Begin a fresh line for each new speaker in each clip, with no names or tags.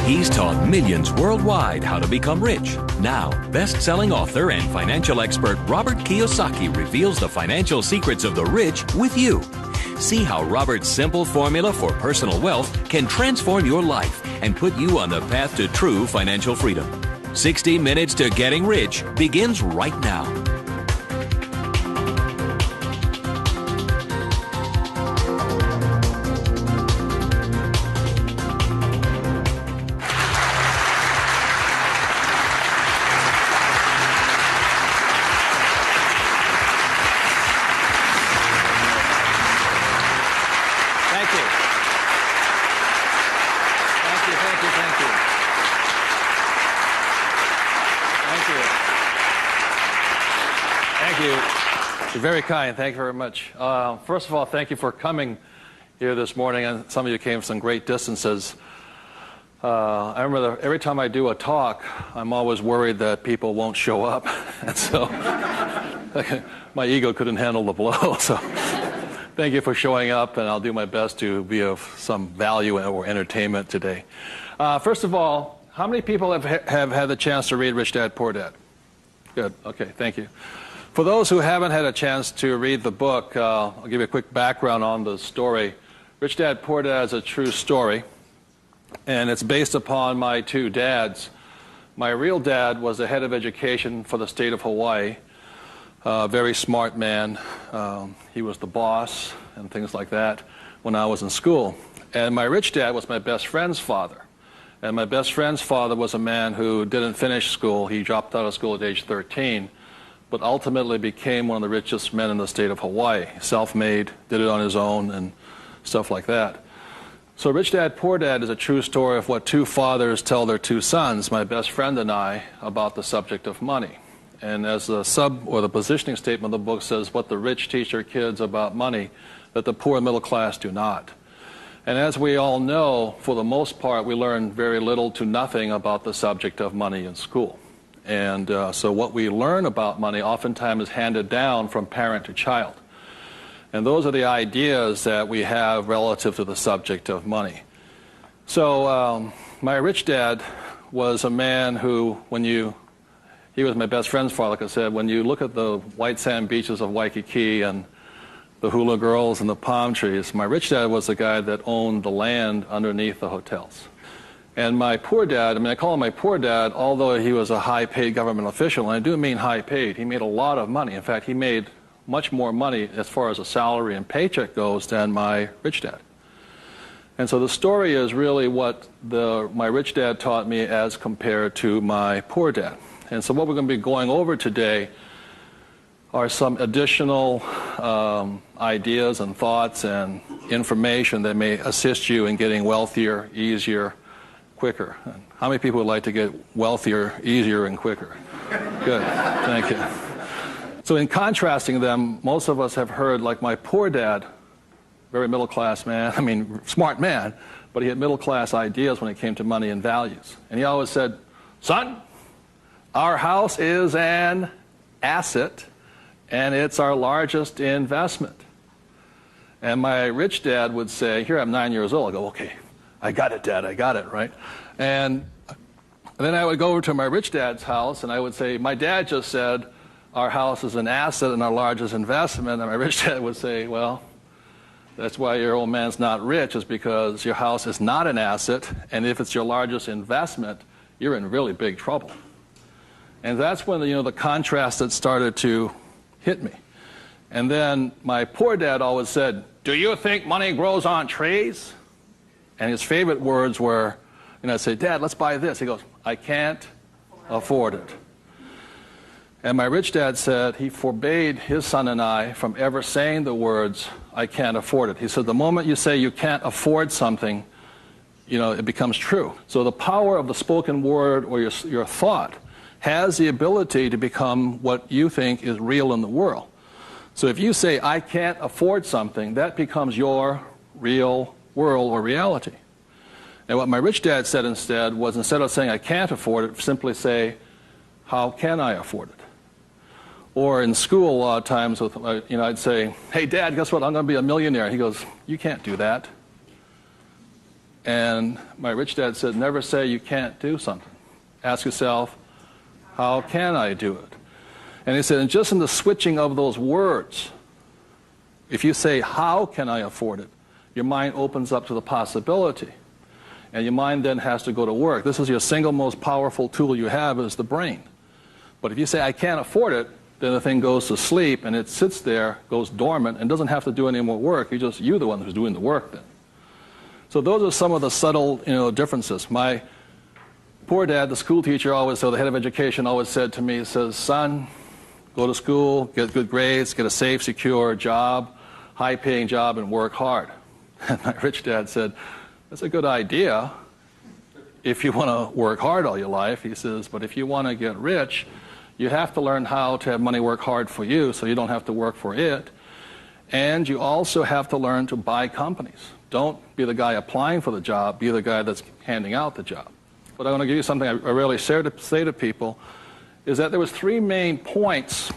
He's taught millions worldwide how to become rich. Now, best-selling author and financial expert Robert Kiyosaki reveals the financial secrets of the rich with you. See how Robert's simple formula for personal wealth can transform your life and put you on the path to true financial freedom. 60 Minutes to Getting Rich begins right now.
You're very kind. Thank you very much. First of all, thank you for coming here this morning. And some of you came from some great distances. I remember that every time I do a talk, I'm always worried that people won't show up. And so my ego couldn't handle the blow. So thank you for showing up, and I'll do my best to be of some value or entertainment today. First of all, how many people have had the chance to read Rich Dad, Poor Dad? Good. Okay, thank you. For those who haven't had a chance to read the book, I'll give you a quick background on the story. Rich Dad, Poor Dad is a true story, and it's based upon my two dads. My real dad was the head of education for the state of Hawaii, a very smart man. He was the boss and things like that when I was in school. And my rich dad was my best friend's father. And my best friend's father was a man who didn't finish school. He dropped out of school at age 13. But ultimately became one of the richest men in the state of Hawaii. Self-made, did it on his own, and stuff like that. So Rich Dad, Poor Dad is a true story of what two fathers tell their two sons, my best friend and I, about the subject of money. And as the the positioning statement of the book says, what the rich teach their kids about money, that the poor and middle class do not. And as we all know, for the most part, we learn very little to nothing about the subject of money in school. And so what we learn about money oftentimes is handed down from parent to child. And those are the ideas that we have relative to the subject of money. So my rich dad was a man who, he was my best friend's father, like I said, when you look at the white sand beaches of Waikiki and the hula girls and the palm trees, my rich dad was the guy that owned the land underneath the hotels. And my poor dad, I call him my poor dad, although he was a high-paid government official, and I do mean high-paid. He made a lot of money. In fact, he made much more money as far as a salary and paycheck goes than my rich dad. And so the story is really what my rich dad taught me as compared to my poor dad. And so what we're going to be going over today are some additional ideas and thoughts and information that may assist you in getting wealthier, easier, quicker. How many people would like to get wealthier, easier, and quicker? Good. Thank you. So in contrasting them, most of us have heard, like my poor dad, very middle-class man, smart man, but he had middle-class ideas when it came to money and values. And he always said, son, our house is an asset, and it's our largest investment. And my rich dad would say, here I'm 9 years old. I go, okay. I got it, Dad, I got it, right? And then I would go over to my rich dad's house, and I would say, my dad just said, our house is an asset and our largest investment. And my rich dad would say, well, that's why your old man's not rich, is because your house is not an asset, and if it's your largest investment, you're in really big trouble. And that's when the contrast that started to hit me. And then my poor dad always said, do you think money grows on trees? And his favorite words were, I'd say, Dad, let's buy this. He goes, I can't afford it. And my rich dad said he forbade his son and I from ever saying the words, I can't afford it. He said, the moment you say you can't afford something, it becomes true. So the power of the spoken word or your thought has the ability to become what you think is real in the world. So if you say, I can't afford something, that becomes your real world or reality. And what my rich dad said instead was, instead of saying I can't afford it, simply say, how can I afford it? Or in school a lot of times, I'd say, hey Dad, guess what, I'm going to be a millionaire. He goes, you can't do that. And my rich dad said, never say you can't do something. Ask yourself, how can I do it? And he said, and just in the switching of those words, if you say, how can I afford it, your mind opens up to the possibility. And your mind then has to go to work. This is your single most powerful tool you have, is the brain. But if you say, I can't afford it, then the thing goes to sleep and it sits there, goes dormant, and doesn't have to do any more work. You're the one who's doing the work then. So those are some of the subtle, differences. My poor dad, the school teacher, the head of education, always said to me, he says, son, go to school, get good grades, get a safe, secure job, high-paying job, and work hard. And my rich dad said, that's a good idea if you want to work hard all your life. He says, but if you want to get rich, you have to learn how to have money work hard for you so you don't have to work for it. And you also have to learn to buy companies. Don't be the guy applying for the job, be the guy that's handing out the job. But I want to give you something I rarely say to people, is that there was 3 main points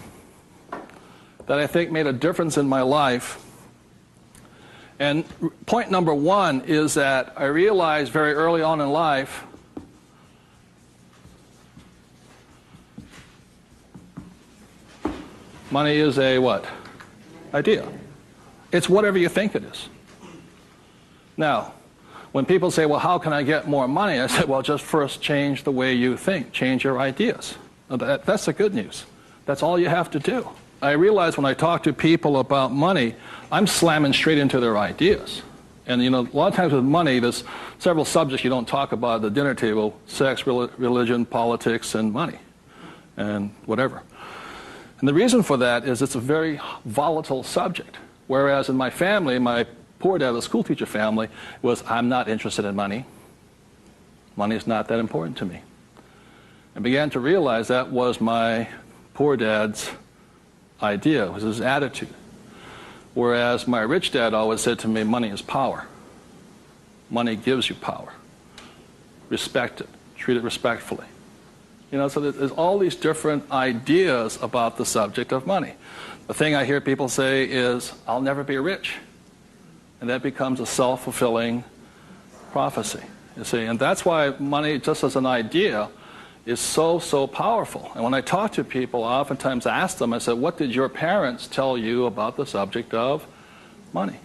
that I think made a difference in my life. And point number 1 is that I realized very early on in life money is a what? Idea. It's whatever you think it is. Now, when people say, well, how can I get more money? I say, well, just first change the way you think. Change your ideas. That's the good news. That's all you have to do. I realize when I talk to people about money, I'm slamming straight into their ideas. And, a lot of times with money, there's several subjects you don't talk about at the dinner table: sex, religion, politics, and money, and whatever. And the reason for that is it's a very volatile subject. Whereas in my family, my poor dad, the school teacher family, was, I'm not interested in money. Money is not that important to me. I began to realize that was my poor dad's idea, it was his attitude. Whereas my rich dad always said to me, money is power. Money gives you power. Respect it. Treat it respectfully. So there's all these different ideas about the subject of money. The thing I hear people say is, I'll never be rich. And that becomes a self-fulfilling prophecy, you see. And that's why money, just as an idea, is so powerful. And when I talk to people, I oftentimes ask them, I said, what did your parents tell you about the subject of money?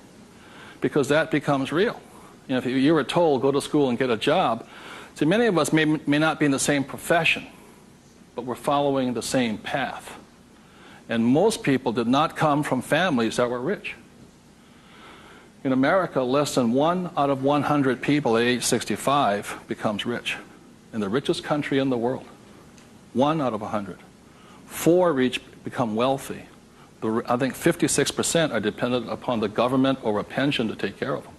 Because that becomes real. If you were told, go to school and get a job, see, many of us may not be in the same profession, but we're following the same path. And most people did not come from families that were rich. In America, less than 1 out of 100 people at age 65 becomes rich. In the richest country in the world. 1 out of 100. 4 become wealthy. I think 56% are dependent upon the government or a pension to take care of them.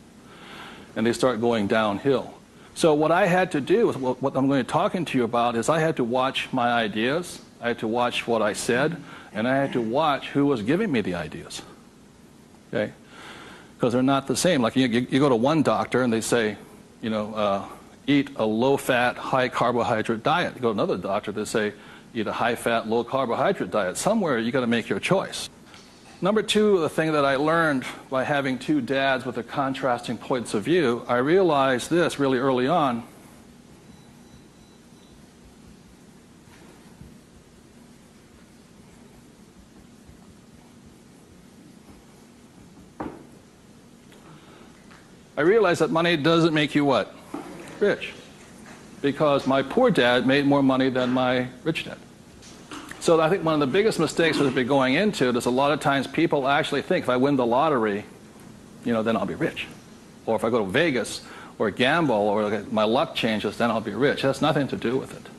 And they start going downhill. So what I had to do, what I'm going to be talking to you about, is I had to watch my ideas, I had to watch what I said, and I had to watch who was giving me the ideas. Okay? Because they're not the same. Like you go to one doctor and they say, eat a low-fat, high-carbohydrate diet. You go to another doctor, they say, eat a high-fat, low-carbohydrate diet. Somewhere you got to make your choice. Number 2, the thing that I learned by having 2 dads with their contrasting points of view, I realized this really early on. I realized that money doesn't make you what? Rich. Because my poor dad made more money than my rich dad. So I think one of the biggest mistakes we've been going into is a lot of times people actually think if I win the lottery, then I'll be rich. Or if I go to Vegas or gamble or my luck changes, then I'll be rich. It has nothing to do with it.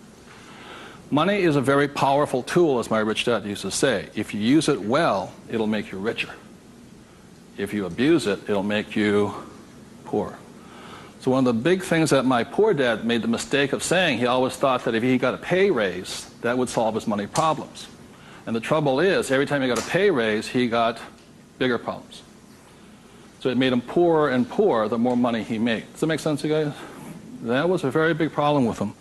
Money is a very powerful tool, as my rich dad used to say. If you use it well, it'll make you richer. If you abuse it, it'll make you poor. So one of the big things that my poor dad made the mistake of saying, he always thought that if he got a pay raise, that would solve his money problems. And the trouble is, every time he got a pay raise, he got bigger problems. So it made him poorer and poorer the more money he made. Does that make sense, you guys? That was a very big problem with him.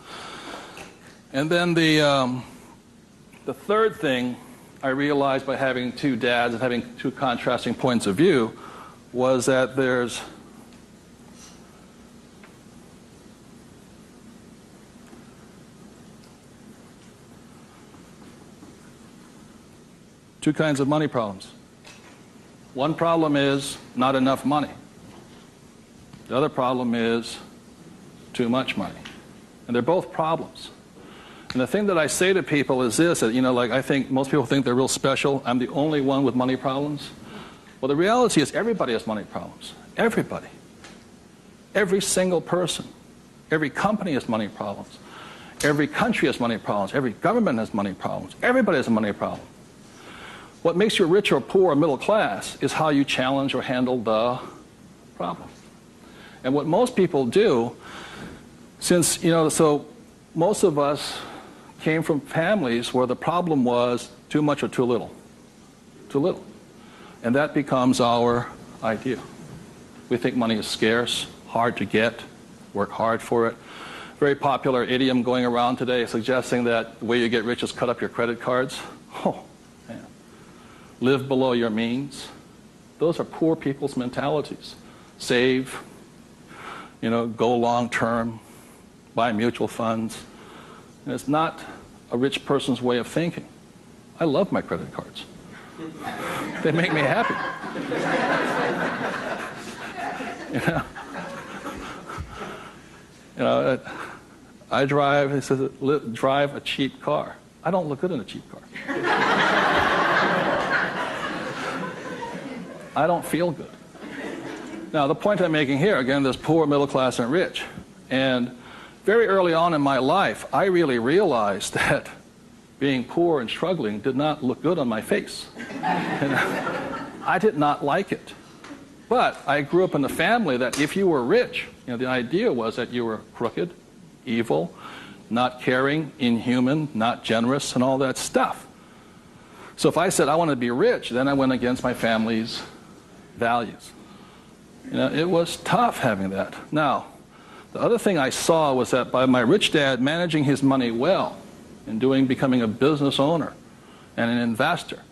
And then the third thing I realized by having 2 dads and having 2 contrasting points of view was that there's two kinds of money problems. One problem is not enough money. The other problem is too much money. And they're both problems. And the thing that I say to people is this, that, like I think most people think they're real special. I'm the only one with money problems. Well, the reality is everybody has money problems. Everybody. Every single person. Every company has money problems. Every country has money problems. Every government has money problems. Everybody has a money problem. What makes you rich or poor or middle class is how you challenge or handle the problem. And what most people do, since, so most of us came from families where the problem was too much or too little. Too little. And that becomes our idea. We think money is scarce, hard to get, work hard for it. Very popular idiom going around today suggesting that the way you get rich is cut up your credit cards. Oh, man. Live below your means. Those are poor people's mentalities. Save, go long term, buy mutual funds. And it's not a rich person's way of thinking. I love my credit cards. They make me happy. I drive, he says, drive a cheap car. I don't look good in a cheap car. I don't feel good. Now, the point I'm making here, again, there's poor, middle class, and rich. And very early on in my life, I really realized that being poor and struggling did not look good on my face. And I did not like it. But I grew up in a family that if you were rich, the idea was that you were crooked, evil, not caring, inhuman, not generous, and all that stuff. So if I said I want to be rich, then I went against my family's values. It was tough having that. Now, the other thing I saw was that by my rich dad managing his money well and becoming a business owner and an investor,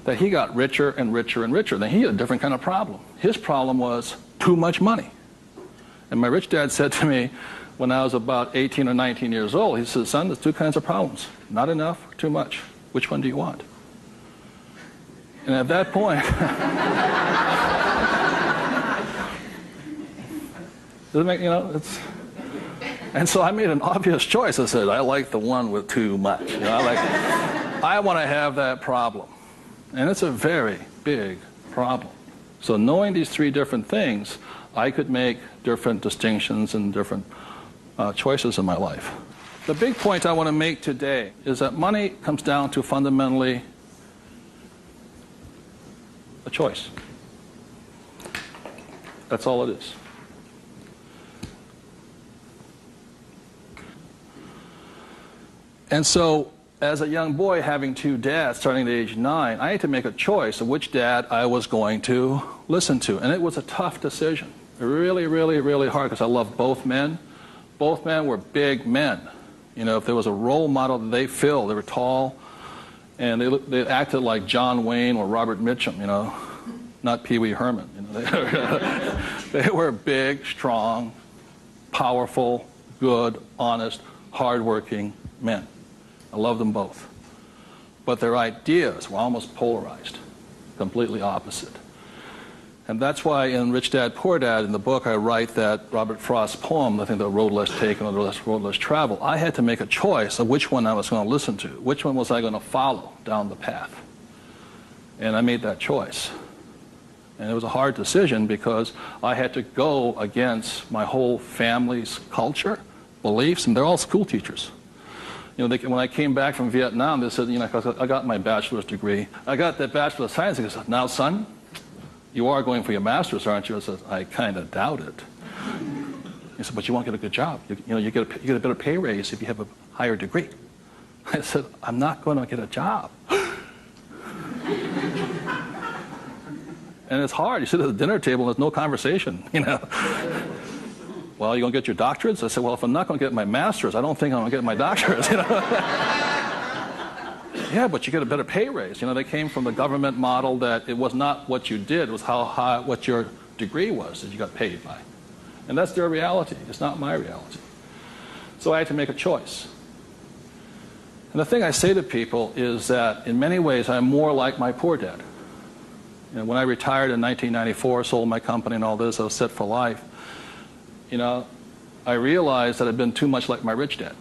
that he got richer and richer and richer. Then he had a different kind of problem. His problem was too much money. And my rich dad said to me when I was about 18 or 19 years old, he said, son, there's two kinds of problems. Not enough or too much. Which one do you want? And at that point, and so I made an obvious choice. I said, I like the one with too much. I want to have that problem. And it's a very big problem. So knowing these three different things, I could make different distinctions and different choices in my life. The big point I want to make today is that money comes down to fundamentally a choice. That's all it is. And so, as a young boy having two dads starting at age 9, I had to make a choice of which dad I was going to listen to. And it was a tough decision. Really, really, really hard because I loved both men. Both men were big men. If there was a role model that they filled, they were tall, and they acted like John Wayne or Robert Mitchum, not Pee Wee Herman. They were big, strong, powerful, good, honest, hardworking men. I love them both. But their ideas were almost polarized, completely opposite. And that's why in Rich Dad, Poor Dad, in the book, I write that Robert Frost's poem, I think The Road Less Taken or The Road Less Traveled, I had to make a choice of which one I was going to listen to. Which one was I going to follow down the path? And I made that choice. And it was a hard decision because I had to go against my whole family's culture, beliefs, and they're all school teachers. When I came back from Vietnam, they said, I got my bachelor's degree. I got that Bachelor of Science. They said, now, son, you are going for your master's, aren't you? I said, I kind of doubt it. He said, but you won't get a good job. You get a better pay raise if you have a higher degree. I said, I'm not going to get a job. And it's hard. You sit at the dinner table and there's no conversation, Well, you going to get your doctorates? I said, well, if I'm not going to get my master's, I don't think I'm going to get my doctorates. Yeah, but you get a better pay raise. They came from the government model that it was not what you did, it was how high, what your degree was that you got paid by. And that's their reality. It's not my reality. So I had to make a choice. And the thing I say to people is that in many ways I'm more like my poor dad. You know, when I retired in 1994, sold my company and all this, I was set for life. You know, I realized that I'd been too much like my rich dad,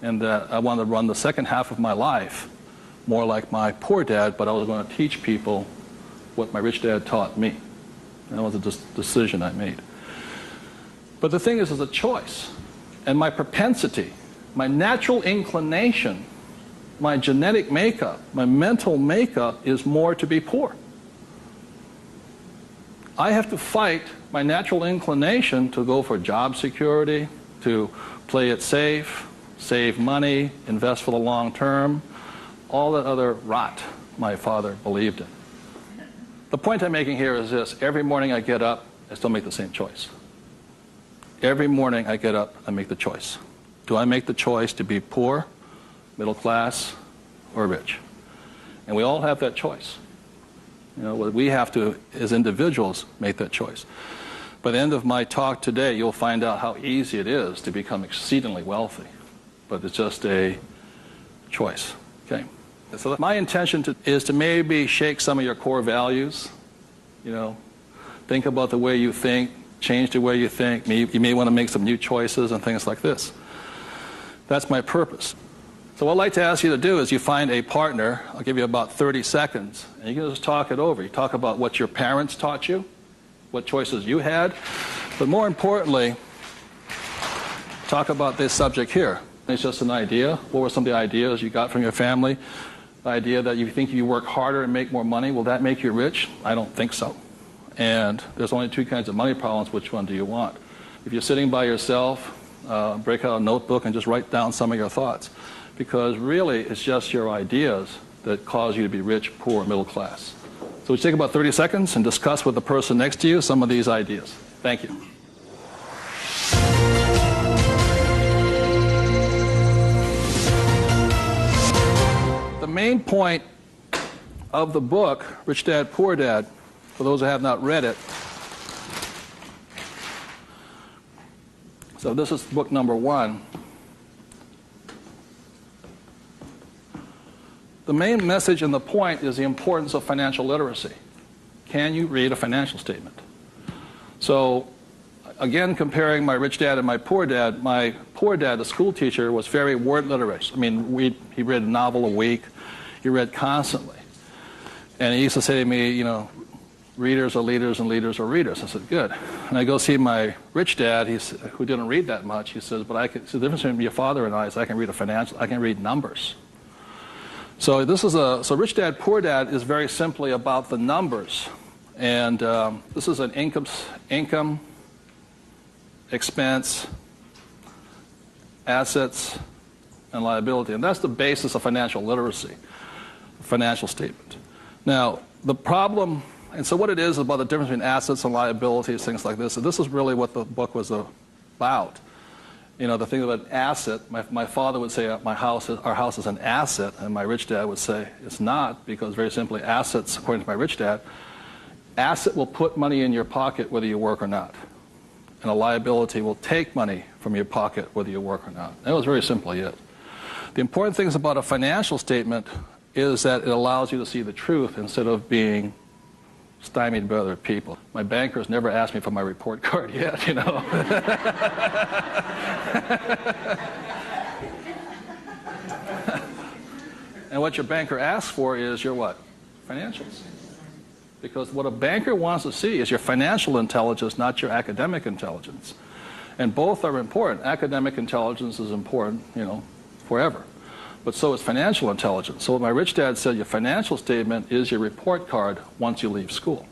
and that I wanted to run the second half of my life more like my poor dad, but I was going to teach people what my rich dad taught me. And that was a decision I made. But the thing is, it's a choice. And my propensity, my natural inclination, my genetic makeup, my mental makeup is more to be poor. I have to fight my natural inclination to go for job security, to play it safe, save money, invest for the long term, all that other rot my father believed in. The point I'm making here is this: every morning I get up, I still make the same choice. Every morning I get up, I make the choice. Do I make the choice to be poor, middle class, or rich? And we all have that choice. You know, we have to, as individuals, make that choice. By the end of my talk today, you'll find out how easy it is to become exceedingly wealthy. But it's just a choice. Okay? So my intention is to maybe shake some of your core values. You know, think about the way you think, change the way you think. You may want to make some new choices and things like this. That's my purpose. So what I'd like to ask you to do is you find a partner. I'll give you about 30 seconds, and you can just talk it over. You talk about what your parents taught you, what choices you had, but more importantly, talk about this subject here. It's just an idea. What were some of the ideas you got from your family? The idea that you think if you work harder and make more money, will that make you rich? I don't think so. And there's only two kinds of money problems. Which one do you want? If you're sitting by yourself, break out a notebook and just write down some of your thoughts. Because really, it's just your ideas that cause you to be rich, poor, middle class. So we take about 30 seconds and discuss with the person next to you some of these ideas. Thank you. The main point of the book, Rich Dad, Poor Dad, for those who have not read it, so this is book number 1. The main message and the point is the importance of financial literacy. Can you read a financial statement? So, again, comparing my rich dad and my poor dad, the school teacher, was very word literate. I mean, he read a novel a week. He read constantly. And he used to say to me, you know, readers are leaders and leaders are readers. I said, good. And I go see my rich dad, who didn't read that much. He says, but the difference between your father and I is I can read numbers. So so Rich Dad, Poor Dad is very simply about the numbers. And this is an income, expense, assets, and liability. And that's the basis of financial literacy, financial statement. Now, the problem, and so what it is about the difference between assets and liabilities, things like this, so this is really what the book was about. You know, the thing about asset, my father would say our house is an asset, and my rich dad would say it's not, because very simply assets, according to my rich dad, asset will put money in your pocket whether you work or not. And a liability will take money from your pocket whether you work or not. That was very simply it. The important things about a financial statement is that it allows you to see the truth instead of being stymied by other people. My bankers never asked me for my report card yet, you know. And what your banker asks for is your what? Financials. Because what a banker wants to see is your financial intelligence, not your academic intelligence. And both are important. Academic intelligence is important, you know, forever. But so is financial intelligence. So what my rich dad said, your financial statement is your report card once you leave school.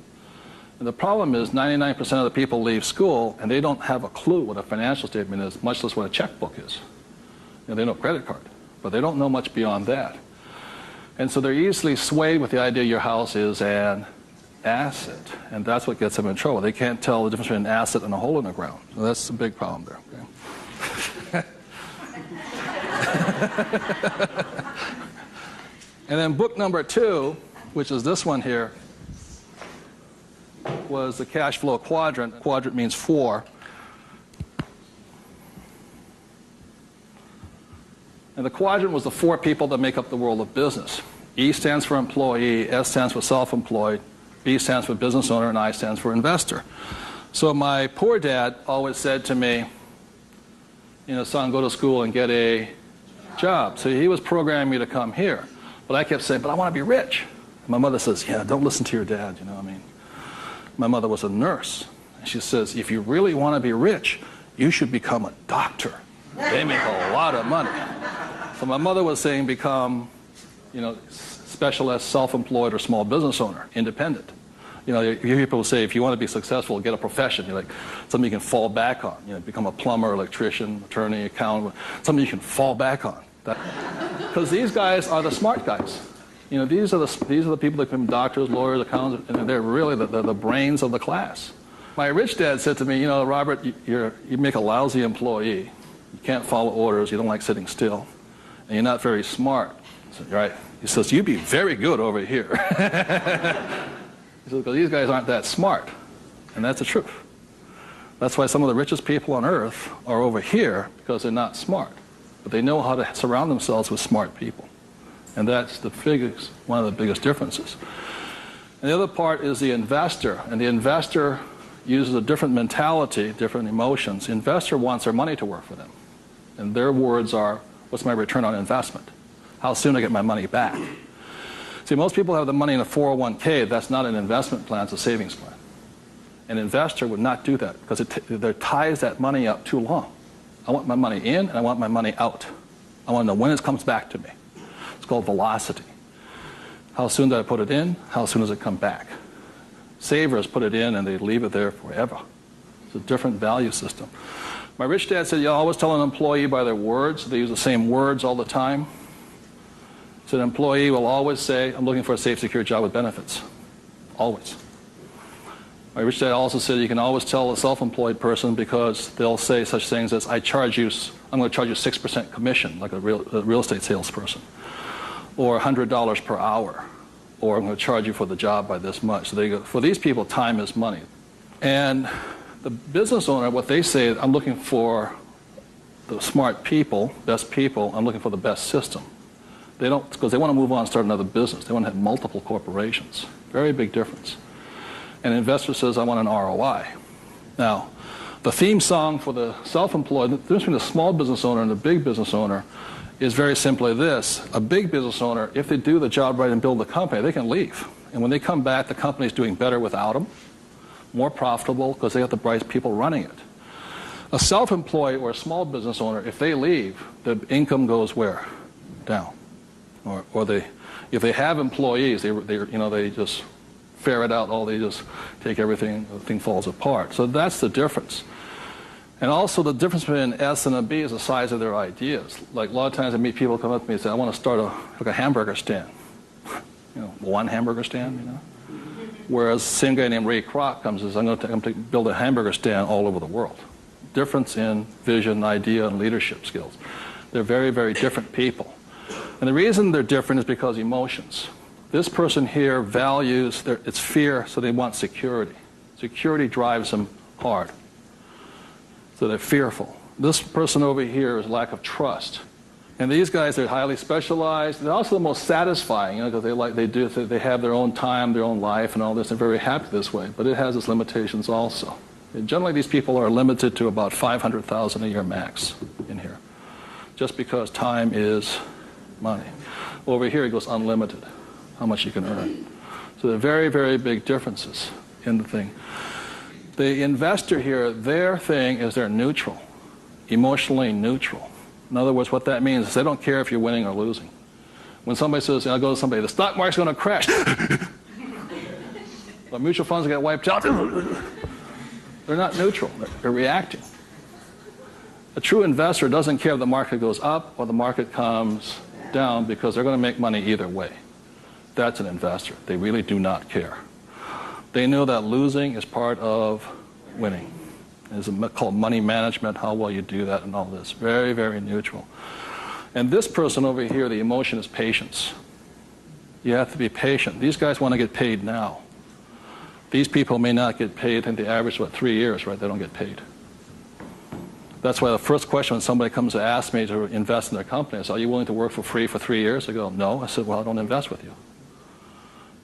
And the problem is 99% of the people leave school and they don't have a clue what a financial statement is, much less what a checkbook is. You know, they know credit card, but they don't know much beyond that. And so they're easily swayed with the idea your house is an asset, and that's what gets them in trouble. They can't tell the difference between an asset and a hole in the ground. So that's a big problem there. Okay? And then book number 2, which is this one here, was the cash flow quadrant. Quadrant means 4. And the quadrant was the 4 people that make up the world of business. E stands for employee, S stands for self-employed, B stands for business owner, and I stands for investor. So my poor dad always said to me, son, go to school and get a job. So he was programming me to come here. But I kept saying, but I want to be rich. And my mother says, yeah, don't listen to your dad, My mother was a nurse. And she says, if you really want to be rich, you should become a doctor. They make a lot of money. So my mother was saying become, specialist, self-employed, or small business owner, independent. You hear people say, if you want to be successful, get a profession. Something you can fall back on. Become a plumber, electrician, attorney, accountant, something you can fall back on. Because these guys are the smart guys. These are the people that become doctors, lawyers, accountants, and they're really the brains of the class. My rich dad said to me, Robert, you make a lousy employee. You can't follow orders. You don't like sitting still. And you're not very smart. I said, right. He says, you'd be very good over here. He says, because these guys aren't that smart. And that's the truth. That's why some of the richest people on earth are over here, because they're not smart. But they know how to surround themselves with smart people. And that's one of the biggest differences. And the other part is the investor. And the investor uses a different mentality, different emotions. The investor wants their money to work for them. And their words are, what's my return on investment? How soon do I get my money back? See, most people have the money in a 401k. That's not an investment plan, it's a savings plan. An investor would not do that because it ties that money up too long. I want my money in and I want my money out. I want to know when it comes back to me. It's called velocity. How soon do I put it in? How soon does it come back? Savers put it in and they leave it there forever. It's a different value system. My rich dad said, you always tell an employee by their words. They use the same words all the time. So an employee will always say, I'm looking for a safe, secure job with benefits. Always. My rich dad also said you can always tell a self-employed person because they'll say such things as, I'm going to charge you 6% commission, like a real estate salesperson, or $100 per hour, or I'm going to charge you for the job by this much. So they go, for these people, time is money. And the business owner, what they say, I'm looking for the smart people, best people, I'm looking for the best system. They don't, because they want to move on and start another business. They want to have multiple corporations. Very big difference. And an investor says, I want an ROI. Now, the theme song for the self-employed, the difference between the small business owner and the big business owner is very simply this. A big business owner, if they do the job right and build the company, they can leave. And when they come back, the company's doing better without them, more profitable because they have the right people running it. A self-employed or a small business owner, if they leave, the income goes where? Down. Or if they have employees, they just ferret out they just take everything, the thing falls apart. So that's the difference. And also the difference between an S and a B is the size of their ideas. Like a lot of times I meet people come up to me and say, I want to start a hamburger stand. One hamburger stand, Whereas the same guy named Ray Kroc comes and says, I'm going to build a hamburger stand all over the world. Difference in vision, idea, and leadership skills. They're very, very different people. And the reason they're different is because emotions. This person here values, it's fear, so they want security. Security drives them hard. So they're fearful. This person over here is lack of trust. And these guys are highly specialized. They're also the most satisfying, because they have their own time, their own life, and all this. They're very happy this way, but it has its limitations also. And generally, these people are limited to about $500,000 a year max in here, just because time is money. Over here, it goes unlimited, how much you can earn. So there are very, very big differences in the thing. The investor here, their thing is they're neutral, emotionally neutral. In other words, what that means is they don't care if you're winning or losing. When somebody says, I go to somebody, the stock market's going to crash. The mutual funds get wiped out. They're not neutral. They're reacting. A true investor doesn't care if the market goes up or the market comes down because they're going to make money either way. That's an investor. They really do not care. They know that losing is part of winning. It's called money management, how well you do that and all this. Very, very neutral. And this person over here, the emotion is patience. You have to be patient. These guys want to get paid now. These people may not get paid. I think the average is, 3 years, right? They don't get paid. That's why the first question when somebody comes to ask me to invest in their company is, are you willing to work for free for 3 years? I go, no. I said, well, I don't invest with you.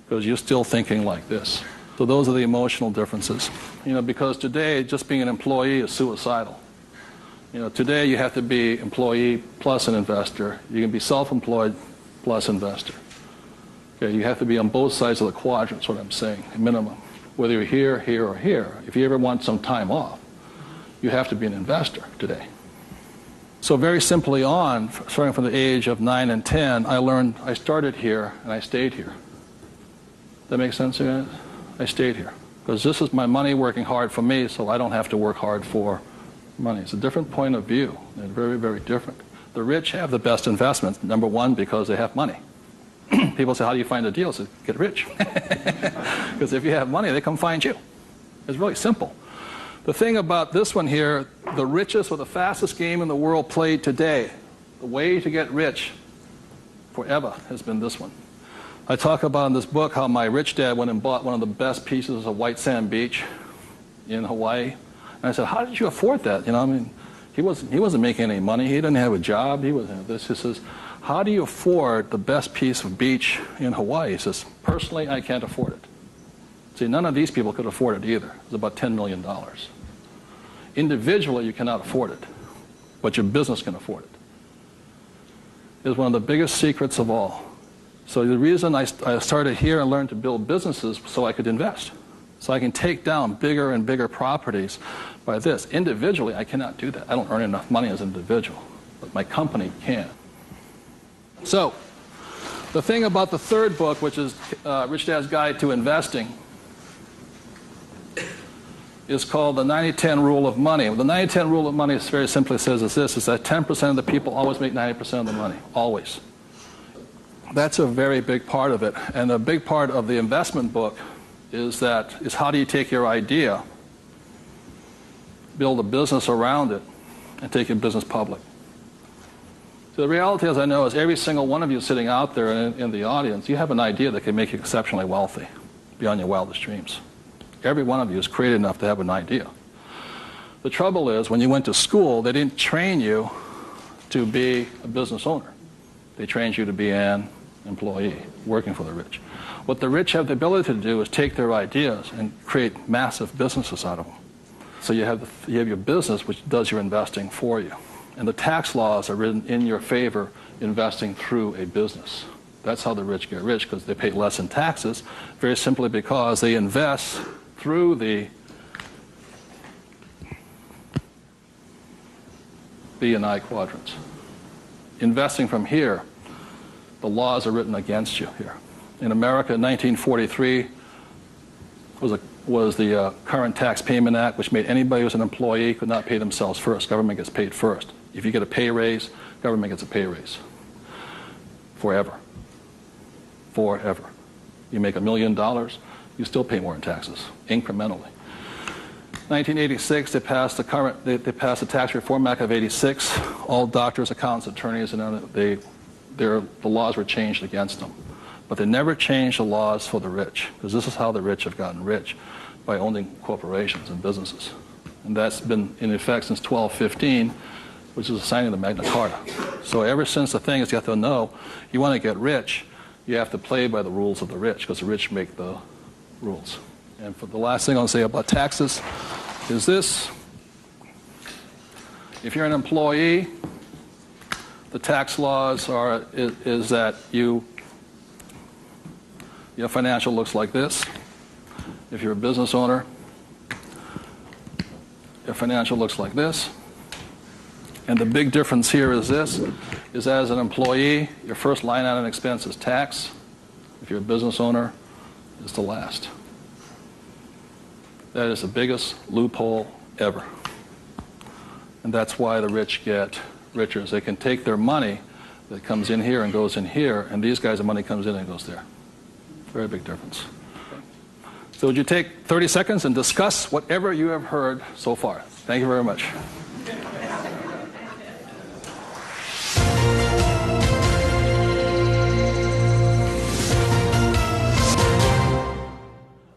Because you're still thinking like this. So those are the emotional differences. Because today, just being an employee is suicidal. Today you have to be employee plus an investor. You can be self-employed plus investor. Okay, you have to be on both sides of the quadrant, is what I'm saying, minimum. Whether you're here, here, or here. If you ever want some time off, you have to be an investor today. So very simply on, starting from the age of 9 and 10, I started here and I stayed here. That makes sense to you guys? I stayed here. Because this is my money working hard for me, so I don't have to work hard for money. It's a different point of view. They're very, very different. The rich have the best investments, number one, because they have money. People say, how do you find a deal? I say, get rich. Because if you have money, they come find you. It's really simple. The thing about this one here, the richest or the fastest game in the world played today, the way to get rich forever has been this one. I talk about in this book how my rich dad went and bought one of the best pieces of white sand beach in Hawaii. And I said, how did you afford that? He wasn't making any money. He didn't have a job. He wasn't this. He says, how do you afford the best piece of beach in Hawaii? He says, personally, I can't afford it. See, none of these people could afford it either. It's about $10 million. Individually, you cannot afford it, but your business can afford it. It's one of the biggest secrets of all. So the reason I started here and learned to build businesses so I could invest. So I can take down bigger and bigger properties by this. Individually, I cannot do that. I don't earn enough money as an individual, but my company can. So the thing about the third book, which is Rich Dad's Guide to Investing, is called the 90-10 Rule of Money. The 90-10 Rule of Money very simply says is this, is that 10% of the people always make 90% of the money, always. That's a very big part of it. And a big part of the investment book is how do you take your idea, build a business around it, and take your business public. So the reality, as I know, is every single one of you sitting out there in the audience, you have an idea that can make you exceptionally wealthy beyond your wildest dreams. Every one of you is creative enough to have an idea. The trouble is, when you went to school, they didn't train you to be a business owner. They trained you to be an employee, working for the rich. What the rich have the ability to do is take their ideas and create massive businesses out of them. So you have your business, which does your investing for you. And the tax laws are written in your favor investing through a business. That's how the rich get rich, because they pay less in taxes, very simply because they invest through the B and I quadrants. Investing from here, the laws are written against you here. In America, 1943 was the Current Tax Payment Act, which made anybody who's an employee could not pay themselves first. Government gets paid first. If you get a pay raise, government gets a pay raise. Forever. Forever. You make $1 million, you still pay more in taxes, incrementally. 1986, they passed the Tax Reform Act of '86. All doctors, accountants, attorneys, and the laws were changed against them. But they never changed the laws for the rich, because this is how the rich have gotten rich, by owning corporations and businesses. And that's been in effect since 1215, which is the signing of the Magna Carta. So ever since the thing is, you have to know, you want to get rich, you have to play by the rules of the rich, because the rich make the rules. And for the last thing I'll say about taxes is this. If you're an employee, the tax laws is that your financial looks like this. If you're a business owner, your financial looks like this. And the big difference here is this, is as an employee, your first line item expense is tax. If you're a business owner, it's the last. That is the biggest loophole ever. And that's why the rich get richer. They can take their money that comes in here and goes in here, and these guys, the money comes in and goes there. Very big difference. So would you take 30 seconds and discuss whatever you have heard so far? Thank you very much.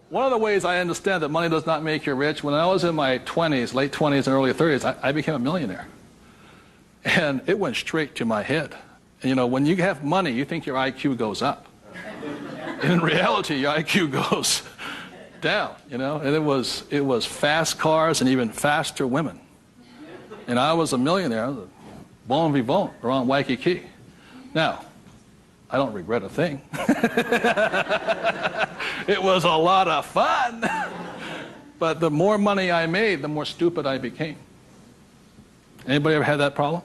One of the ways I understand that money does not make you rich, when I was in my 20s, late 20s and early 30s, I became a millionaire. And it went straight to my head. And, you know, when you have money, you think your IQ goes up. And in reality, your IQ goes down, you know. And it was fast cars and even faster women. And I was a millionaire. I was a bon vivant around Waikiki. Now, I don't regret a thing. It was a lot of fun. But the more money I made, the more stupid I became. Anybody ever had that problem?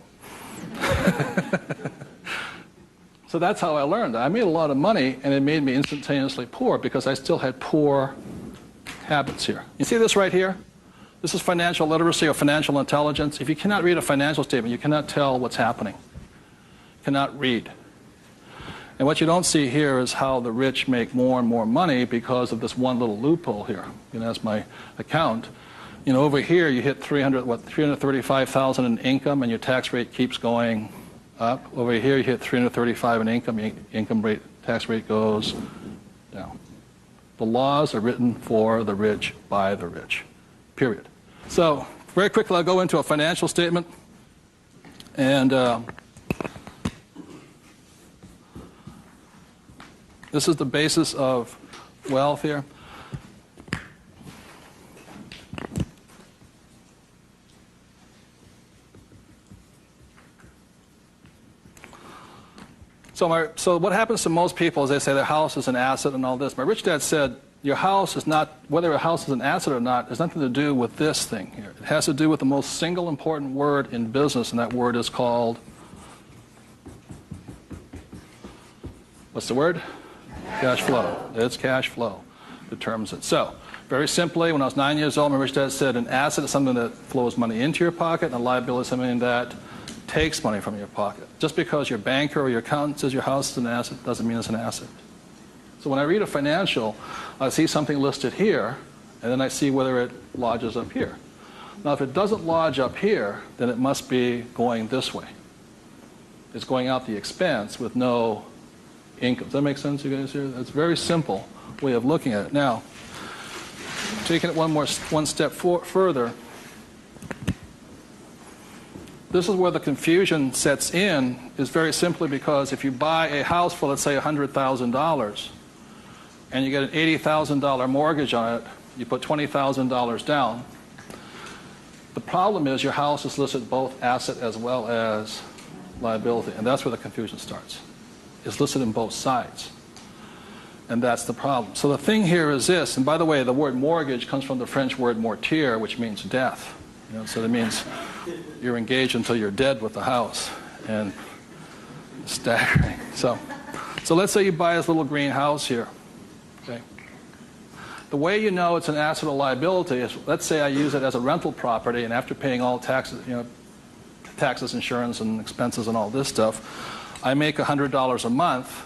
So that's how I learned. I made a lot of money, and it made me instantaneously poor because I still had poor habits here. You see this right here? This is financial literacy or financial intelligence. If you cannot read a financial statement, you cannot tell what's happening. You cannot read. And what you don't see here is how the rich make more and more money because of this one little loophole here. You know, that's my account. You know, over here you hit 335,000 in income, and your tax rate keeps going up. Over here you hit 335 in income, income rate, tax rate goes down. The laws are written for the rich by the rich. Period. So very quickly I'll go into a financial statement, and this is the basis of wealth here. So what happens to most people is they say their house is an asset and all this. My rich dad said, your house is not, whether a house is an asset or not, has nothing to do with this thing here. It has to do with the most single important word in business, and that word is called, what's the word? Cash flow. It's cash flow determines it. So, very simply, when I was 9 years old, my rich dad said an asset is something that flows money into your pocket, and a liability is something that takes money from your pocket. Just because your banker or your accountant says your house is an asset doesn't mean it's an asset. So when I read a financial, I see something listed here, and then I see whether it lodges up here. Now, if it doesn't lodge up here, then it must be going this way. It's going out the expense with no income. Does that make sense, you guys here? That's a very simple way of looking at it. Now, taking it one step further, this is where the confusion sets in, is very simply because if you buy a house for, let's say, $100,000, and you get an $80,000 mortgage on it, you put $20,000 down, the problem is your house is listed both asset as well as liability, and that's where the confusion starts. It's listed in both sides, and that's the problem. So the thing here is this, and by the way, the word mortgage comes from the French word mortier, which means death. You know, so that means you're engaged until you're dead with the house, and it's staggering. So let's say you buy this little green house here. Okay. The way you know it's an asset or liability is, let's say I use it as a rental property, and after paying all taxes, you know, taxes, insurance, and expenses, and all this stuff, I make $100 a month.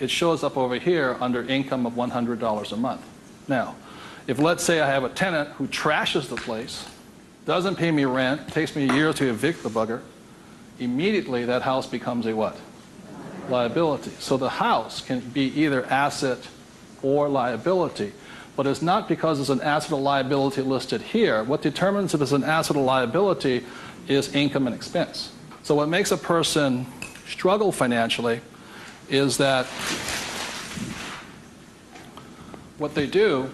It shows up over here under income of $100 a month. Now, if let's say I have a tenant who trashes the place, doesn't pay me rent, takes me a year to evict the bugger, immediately that house becomes a what? Liability. So the house can be either asset or liability, but it's not because it's an asset or liability listed here. What determines if it's an asset or liability is income and expense. So what makes a person struggle financially is that what they do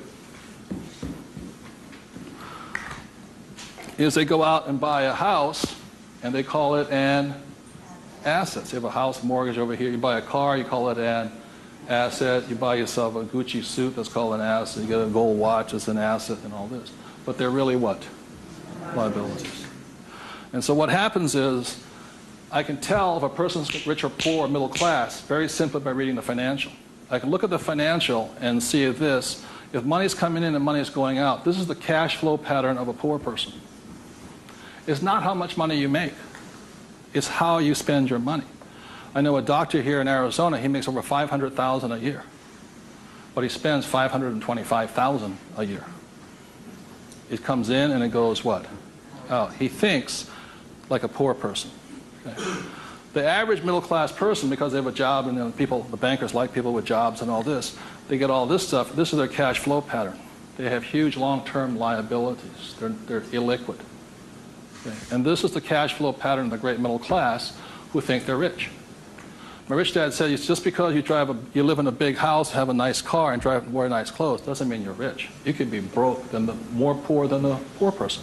is they go out and buy a house, and they call it an asset. So you have a house mortgage over here. You buy a car, you call it an asset. You buy yourself a Gucci suit, that's called an asset. You get a gold watch, it's an asset, and all this. But they're really what? Liabilities. And so what happens is, I can tell if a person's rich or poor or middle class very simply by reading the financial. I can look at the financial and see this. If money's coming in and money's going out, this is the cash flow pattern of a poor person. It's not how much money you make. It's how you spend your money. I know a doctor here in Arizona, he makes over $500,000 a year. But he spends $525,000 a year. It comes in and it goes what? Out. He thinks like a poor person. Okay. The average middle class person, because they have a job, and the bankers like people with jobs and all this, they get all this stuff. This is their cash flow pattern. They have huge long-term liabilities. They're illiquid. Okay? And this is the cash flow pattern of the great middle class who think they're rich. My rich dad said, it's just because you live in a big house, have a nice car, and wear nice clothes doesn't mean you're rich. You could be broke, more poor than the poor person.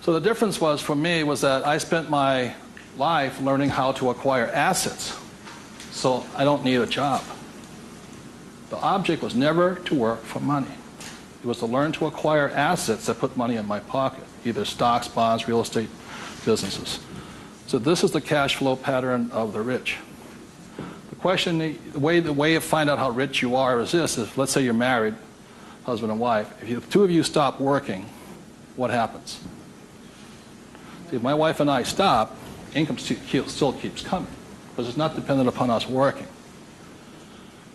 So the difference was, for me, was that I spent my life learning how to acquire assets, so I don't need a job. The object was never to work for money. It was to learn to acquire assets that put money in my pocket, either stocks, bonds, real estate, businesses. So this is the cash flow pattern of the rich. The way to find out how rich you are is this: is let's say you're married, husband and wife. If the two of you stop working, what happens? See, if my wife and I stop, income still keeps coming, because it's not dependent upon us working.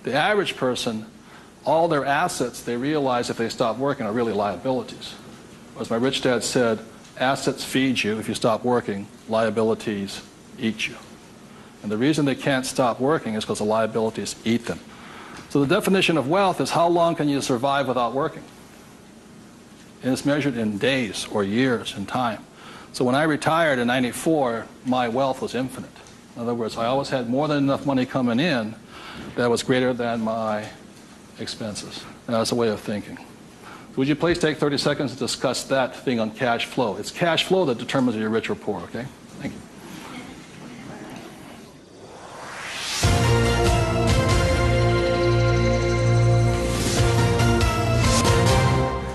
The average person, all their assets, they realize if they stop working, are really liabilities. As my rich dad said, assets feed you if you stop working, liabilities eat you. And the reason they can't stop working is because the liabilities eat them. So the definition of wealth is how long can you survive without working? And it's measured in days or years in time. So when I retired in '94, my wealth was infinite. In other words, I always had more than enough money coming in that was greater than my expenses. And that's a way of thinking. Would you please take 30 seconds to discuss that thing on cash flow? It's cash flow that determines if you're rich or poor, okay? Thank you.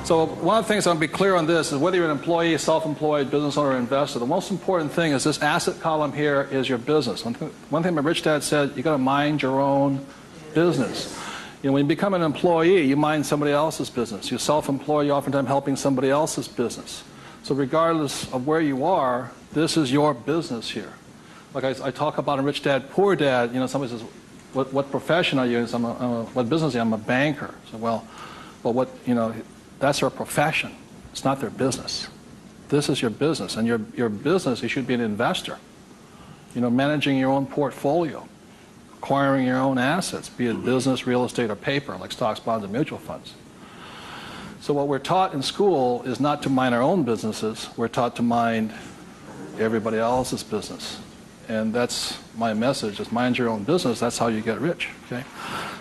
So one of the things I want to be clear on this is whether you're an employee, self-employed, business owner, or investor, the most important thing is this asset column here is your business. One thing my rich dad said, you got to mind your own business. You know, when you become an employee, you mind somebody else's business. You're self-employed, you're oftentimes helping somebody else's business. So regardless of where you are, this is your business here. Like I talk about a rich dad, poor dad, you know, somebody says, what profession are you in? What business are you? I'm a banker. So, well, what, you know, that's their profession. It's not their business. This is your business. And your business, you should be an investor. You know, managing your own portfolio, acquiring your own assets, be it business, real estate, or paper, like stocks, bonds, and mutual funds. So what we're taught in school is not to mind our own businesses. We're taught to mind everybody else's business. And that's my message, is mind your own business. That's how you get rich, okay?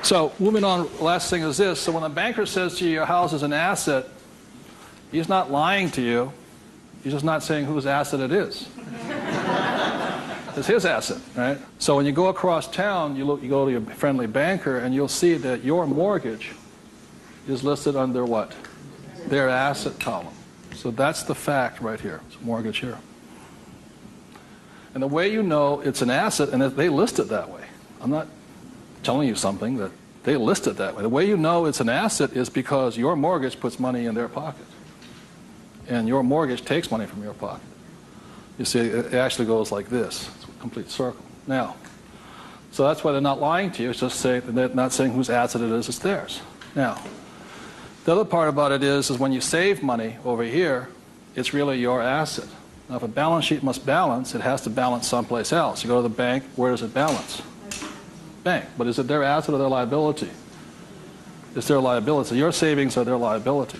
So moving on, last thing is this. So when a banker says to you your house is an asset, he's not lying to you. He's just not saying whose asset it is. It's his asset, right? So when you go across town, you go to your friendly banker, and you'll see that your mortgage is listed under what? Their asset column. So that's the fact right here. It's a mortgage here. And the way you know it's an asset, and they list it that way. I'm not telling you something, that they list it that way. The way you know it's an asset is because your mortgage puts money in their pocket. And your mortgage takes money from your pocket. You see, it actually goes like this. It's a complete circle. Now, so that's why they're not lying to you. It's just they're not saying whose asset it is, it's theirs. Now, the other part about it is when you save money over here, it's really your asset. Now, if a balance sheet must balance, it has to balance someplace else. You go to the bank, where does it balance? Bank. But is it their asset or their liability? It's their liability. So your savings are their liability.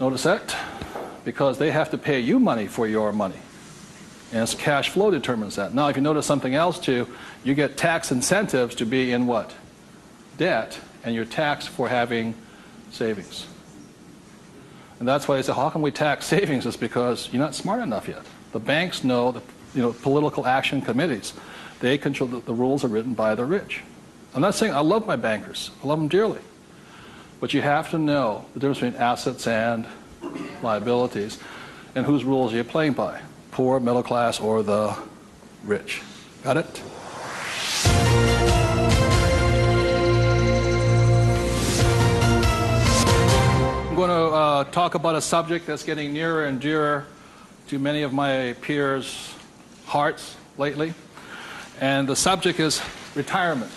Notice that? Because they have to pay you money for your money. And it's cash flow determines that. Now, if you notice something else too, you get tax incentives to be in what? Debt, and you're taxed for having savings. And that's why they say, how can we tax savings? It's because you're not smart enough yet. The banks know, political action committees, they control, the rules are written by the rich. I'm not saying I love my bankers. I love them dearly. But you have to know the difference between assets and liabilities, and whose rules are you playing by? Poor, middle class, or the rich? Got it? I'm going to talk about a subject that's getting nearer and dearer to many of my peers' hearts lately. And the subject is retirement,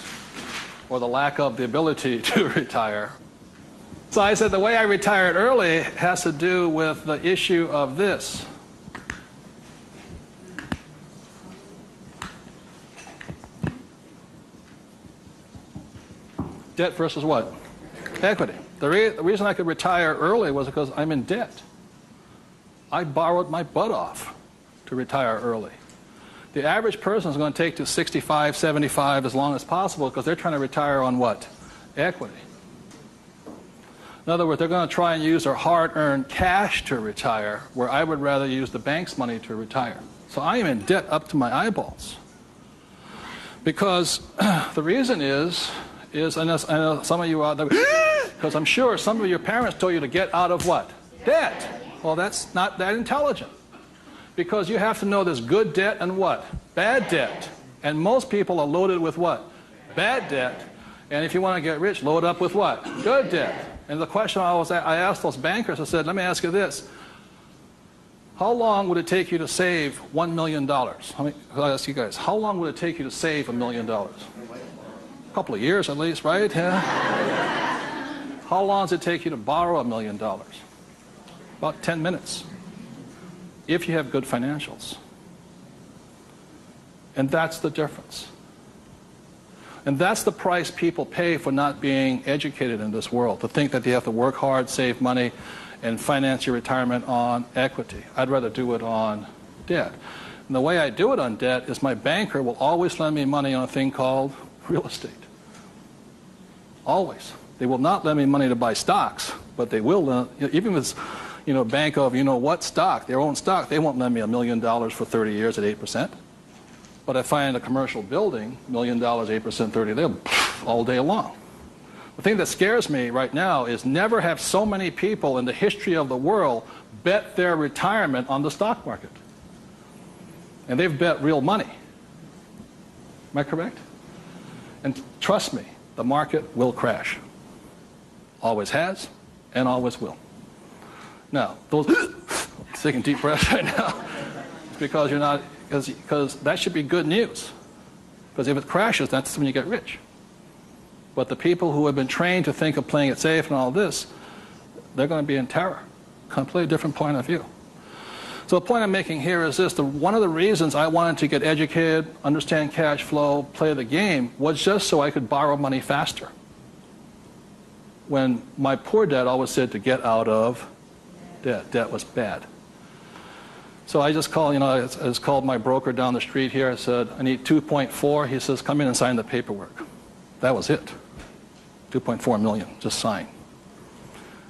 or the lack of the ability to retire. So I said the way I retired early has to do with the issue of this. Debt versus what? Equity. The reason I could retire early was because I'm in debt. I borrowed my butt off to retire early. The average person is going to take to 65, 75 as long as possible because they're trying to retire on what? Equity. In other words, they're going to try and use their hard-earned cash to retire, where I would rather use the bank's money to retire. So I am in debt up to my eyeballs. Because the reason is I know some of you out there, because I'm sure some of your parents told you to get out of what? Debt. Well, that's not that intelligent. Because you have to know there's good debt and what? Bad debt. And most people are loaded with what? Bad debt. And if you want to get rich, load up with what? Good debt. And the question I asked those bankers, I said, let me ask you this. How long would it take you to save $1 million? I'll ask you guys, how long would it take you to save $1 million? A couple of years at least, right? Yeah. How long does it take you to borrow $1 million? About 10 minutes. If you have good financials. And that's the difference. And that's the price people pay for not being educated in this world, to think that they have to work hard, save money, and finance your retirement on equity. I'd rather do it on debt. And the way I do it on debt is my banker will always lend me money on a thing called real estate. Always. They will not lend me money to buy stocks, but they will lend, even if it's bank of what stock, their own stock, they won't lend me $1 million for 30 years at 8%. But if I find a commercial building, $1 million, 8%, 30, they'll all day long. The thing that scares me right now is never have so many people in the history of the world bet their retirement on the stock market. And they've bet real money. Am I correct? And trust me, the market will crash. Always has and always will. Now, those taking deep breaths right now, it's because you're not, because that should be good news. Because if it crashes, that's when you get rich. But the people who have been trained to think of playing it safe and all this, they're going to be in terror. Completely different point of view. So the point I'm making here is this: one of the reasons I wanted to get educated, understand cash flow, play the game, was just so I could borrow money faster. When my poor dad always said to get out of debt. Debt was bad. So I just called, I just called my broker down the street here. I said, I need 2.4. He says, come in and sign the paperwork. That was it. 2.4 million, just sign.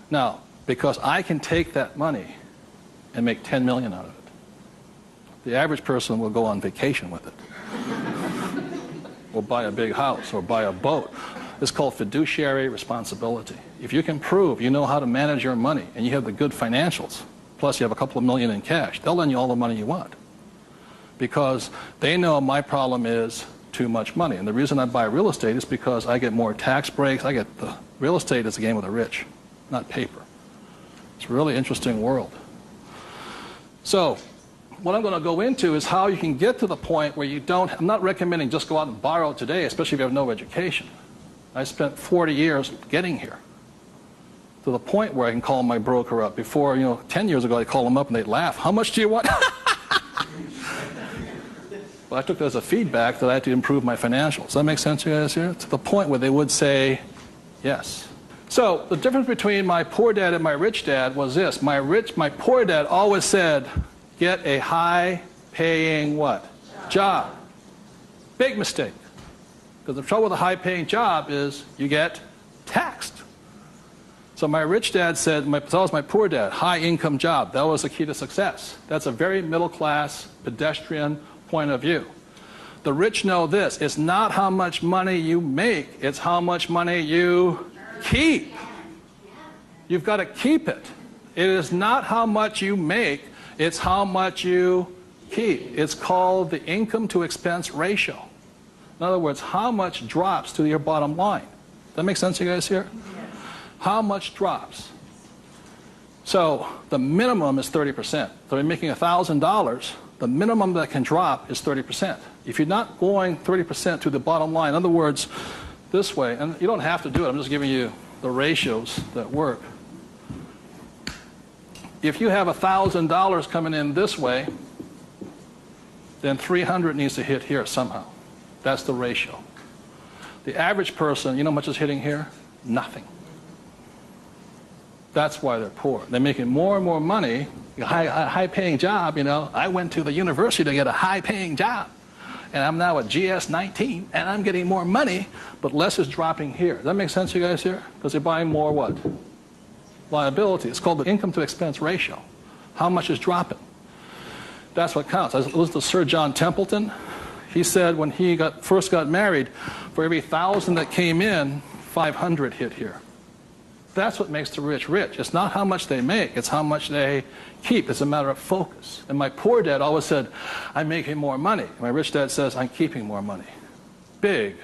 Now, because I can take that money and make 10 million out of it, the average person will go on vacation with it. Or buy a big house or buy a boat. It's called fiduciary responsibility. If you can prove you know how to manage your money and you have the good financials, plus you have a couple of million in cash, they'll lend you all the money you want. Because they know my problem is too much money. And the reason I buy real estate is because I get more tax breaks. Real estate is a game of the rich, not paper. It's a really interesting world. So what I'm going to go into is how you can get to the point where you don't, I'm not recommending just go out and borrow today, especially if you have no education. I spent 40 years getting here to the point where I can call my broker up. Before, 10 years ago, I'd call them up and they'd laugh. How much do you want? Well, I took that as a feedback that I had to improve my financials. Does that make sense to you guys here? To the point where they would say yes. So the difference between my poor dad and my rich dad was this. My poor dad always said, get a high-paying what? Job. Big mistake. Because the trouble with a high-paying job is you get taxed. So my rich dad said, so was my poor dad, high-income job. That was the key to success. That's a very middle-class, pedestrian point of view. The rich know this. It's not how much money you make. It's how much money you keep. You've got to keep it. It is not how much you make. It's how much you keep. It's called the income to expense ratio. In other words, how much drops to your bottom line. Does that make sense to you guys here? Yes. How much drops? So the minimum is 30%. So if you're making $1,000, the minimum that can drop is 30%. If you're not going 30% to the bottom line, in other words, this way, and you don't have to do it, I'm just giving you the ratios that work. If you have $1,000 coming in this way, then 300 needs to hit here somehow. That's the ratio. The average person, you know how much is hitting here? Nothing. That's why they're poor. They're making more and more money, a high-paying job, you know. I went to the university to get a high-paying job, and I'm now at GS-19, and I'm getting more money, but less is dropping here. Does that make sense to you guys here? Because they're buying more what? Liability. It's called the income-to-expense ratio. How much is dropping? That's what counts. I listened to Sir John Templeton. He said when he first got married, for every 1,000 that came in, 500 hit here. That's what makes the rich rich. It's not how much they make, it's how much they keep. It's a matter of focus. And my poor dad always said, I'm making more money. My rich dad says, I'm keeping more money. Big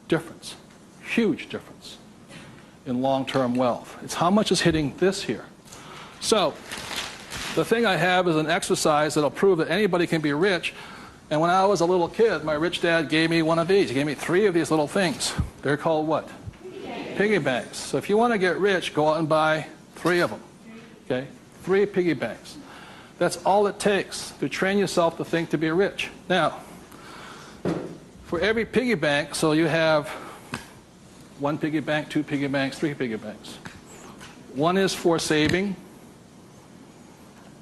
difference, huge difference in long-term wealth. It's how much is hitting this here. So the thing I have is an exercise that'll prove that anybody can be rich. And when I was a little kid, my rich dad gave me one of these. He gave me 3 of these little things. They're called what? Piggy banks. So if you want to get rich, go out and buy 3 of them. Okay? 3 piggy banks. That's all it takes to train yourself to think to be rich. Now, for every piggy bank, so you have 1 piggy bank, 2 piggy banks, 3 piggy banks. 1 is for saving,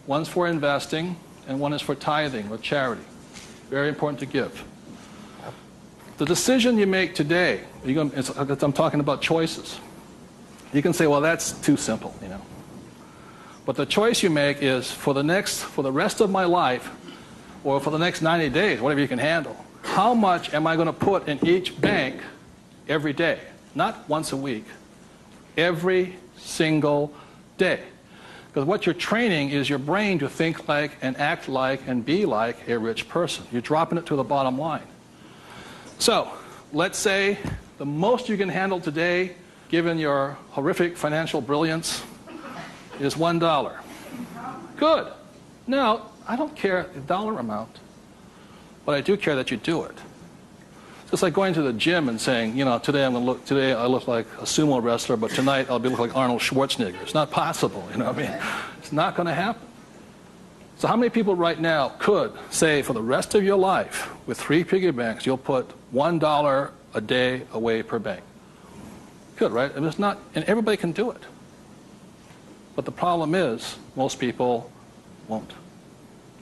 1's for investing, and 1 is for tithing or charity. Very important to give. The decision you make today, I'm talking about choices. You can say, well, that's too simple, you know. But the choice you make is for the rest of my life, or for the next 90 days, whatever you can handle, how much am I going to put in each bank every day? Not once a week, every single day. Because what you're training is your brain to think like and act like and be like a rich person. You're dropping it to the bottom line. So, let's say the most you can handle today, given your horrific financial brilliance, is $1. Good. Now, I don't care the dollar amount, but I do care that you do it. It's like going to the gym and saying, you know, today I look like a sumo wrestler, but tonight I'll look like Arnold Schwarzenegger. It's not possible, you know what I mean? It's not going to happen. So how many people right now could say for the rest of your life, with 3 piggy banks, you'll put $1 a day away per bank? Good, right? And it's not, and everybody can do it. But the problem is, most people won't.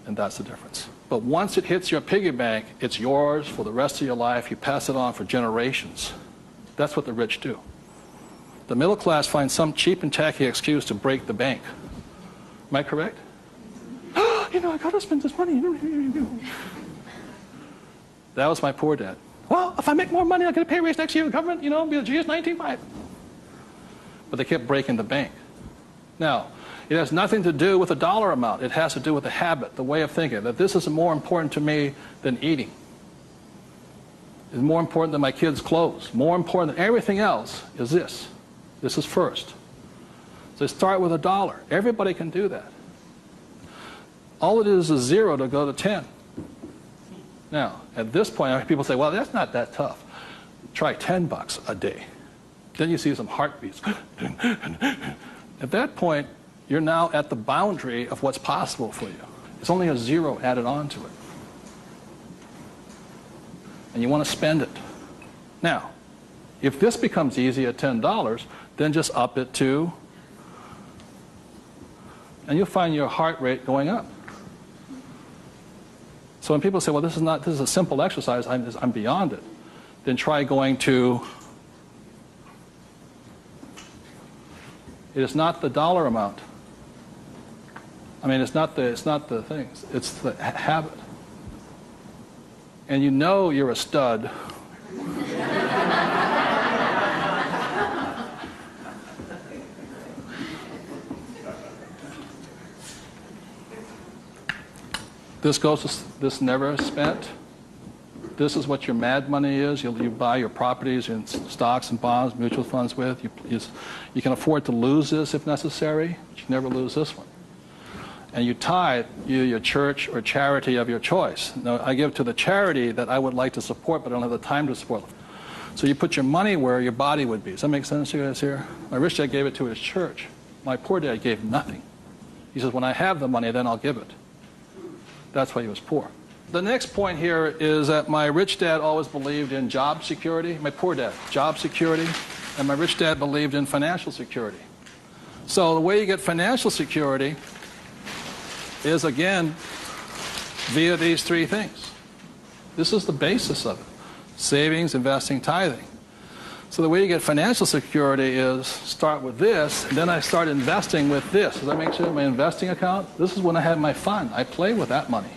And that's the difference. But once it hits your piggy bank, it's yours for the rest of your life. You pass it on for generations. That's what the rich do. The middle class finds some cheap and tacky excuse to break the bank. Am I correct? You know, I got to spend this money. That was my poor dad. Well, if I make more money, I'll get a pay raise next year. The government, you know, be the GS-19.5. But they kept breaking the bank. Now, it has nothing to do with the dollar amount. It has to do with the habit, the way of thinking, that this is more important to me than eating. It's more important than my kids' clothes. More important than everything else is this. This is first. So start with $1. Everybody can do that. All it is 0 to go to 10. Now, at this point, people say, well, that's not that tough. Try $10 a day. Then you see some heartbeats. At that point, you're now at the boundary of what's possible for you. It's only a 0 added on to it. And you want to spend it. Now, if this becomes easy at $10, then just up it to, and you'll find your heart rate going up. So when people say, well, this is a simple exercise, I'm beyond it, then try going to, it is not the dollar amount. I mean, it's not the things, it's the habit. And you know you're a stud. This never spent. This is what your mad money is. You buy your properties and stocks and bonds, mutual funds with. You can afford to lose this if necessary, but you never lose this one. And you tithe your church or charity of your choice. Now, I give to the charity that I would like to support, but I don't have the time to support. So you put your money where your body would be. Does that make sense to you guys here? My rich dad gave it to his church. My poor dad gave nothing. He says, when I have the money, then I'll give it. That's why he was poor. The next point here is that my rich dad always believed in job security. My poor dad, job security. And my rich dad believed in financial security. So the way you get financial security is, again, via these three things. This is the basis of it. Savings, investing, tithing. So the way you get financial security is start with this, and then I start investing with this. Does that make sense? My investing account, this is when I have my fun. I play with that money.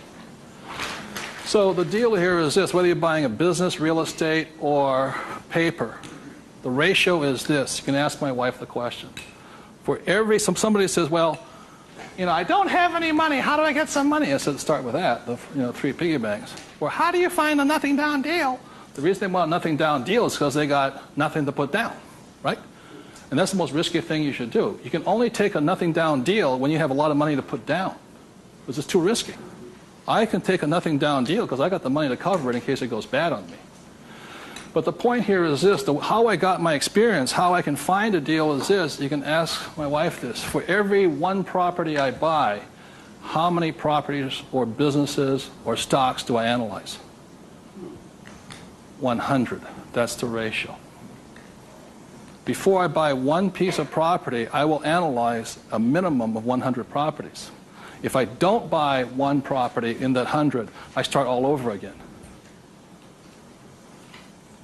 So the deal here is this, whether you're buying a business, real estate, or paper, the ratio is this. You can ask my wife the question. For every, somebody says, well, you know, I don't have any money. How do I get some money? I said, start with that, the 3 piggy banks. Or how do you find a nothing down deal? The reason they want a nothing down deal is because they got nothing to put down, right? And that's the most risky thing you should do. You can only take a nothing down deal when you have a lot of money to put down, because it's too risky. I can take a nothing down deal because I got the money to cover it in case it goes bad on me. But the point here is this, how I got my experience, how I can find a deal is this. You can ask my wife this. For every one property I buy, how many properties or businesses or stocks do I analyze? 100. That's the ratio. Before I buy one piece of property, I will analyze a minimum of 100 properties. If I don't buy one property in that 100, I start all over again.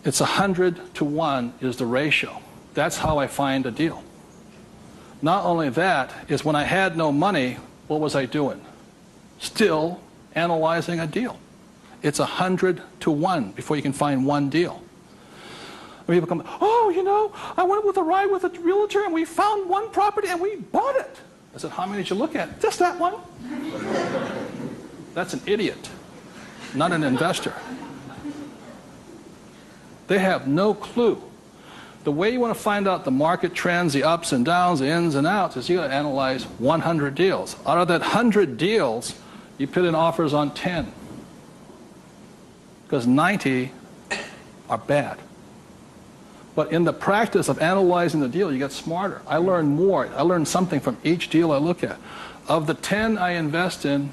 It's 100 to 1 is the ratio. That's how I find a deal. Not only that, is when I had no money, what was I doing? Still analyzing a deal. It's 100 to 1 before you can find one deal. And people come, oh, you know, I went with a ride with a realtor and we found one property and we bought it. I said, how many did you look at? Just that one. That's an idiot, not an investor. They have no clue. The way you want to find out the market trends, the ups and downs, the ins and outs, is you got to analyze 100 deals. Out of that 100 deals, you put in offers on 10. Because 90 are bad. But in the practice of analyzing the deal, you get smarter. I learn more. I learn something from each deal I look at. Of the 10 I invest in,